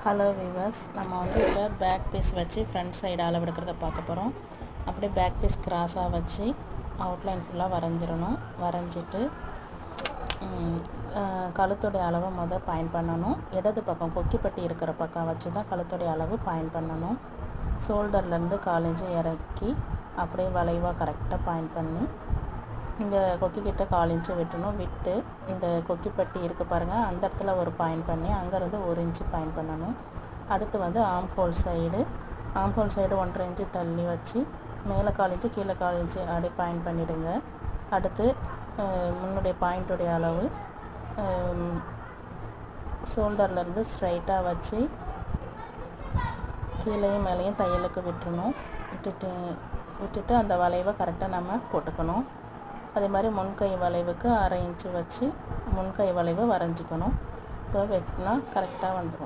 Hello viewers, நம்ம வந்து இப்போ பேக் பீஸ் வச்சு ஃப்ரண்ட் சைடு அளவு எடுக்கிறத பார்க்க போகிறோம். அப்படியே பேக் பீஸ் கிராஸாக வச்சு அவுட்லைன் ஃபுல்லாக வரைஞ்சிடணும். வரைஞ்சிட்டு கழுத்துடைய அளவை பாயிண்ட் பண்ணணும். இடது பக்கம் கொக்கிப்பட்டி இருக்கிற பக்கம் வச்சு தான் கழுத்துடைய அளவு பாயிண்ட் பண்ணணும். ஷோல்டர்லேருந்து 1/4 இன்ச்சு இறக்கி அப்படியே வளைவாக கரெக்டாக பாயிண்ட் பண்ணி இந்த கொக்கிக்கிட்ட 1/4 இன்ச்சு விட்டணும். விட்டு இந்த கொக்கிப்பட்டி இருக்குது பாருங்கள், அந்த இடத்துல ஒரு பாயிண்ட் பண்ணி அங்கேருந்து 1 இன்ச்சு பாயிண்ட் பண்ணணும். அடுத்து வந்து ஆம் ஹோல் சைடு 1/2 இன்ச்சு தள்ளி வச்சு மேலே 1/4 இன்ச்சு கீழே 1/4 இன்ச்சு அப்படியே பாயிண்ட் பண்ணிவிடுங்க. அடுத்து முன்னுடைய பாயிண்ட்டுடைய அளவு ஷோல்டர்லேருந்து ஸ்ட்ரைட்டாக வச்சு கீழேயும் மேலேயும் தையலுக்கு விட்டுறணும். விட்டுட்டு அந்த வளைவை கரெக்டாக நம்ம போட்டுக்கணும். அதே மாதிரி முன்கை வளைவுக்கு 1/2 இன்ச்சு வச்சு முன்கை வளைவை வரைஞ்சிக்கணும். இப்போ வெட்டினா கரெக்டாக வந்துடும்.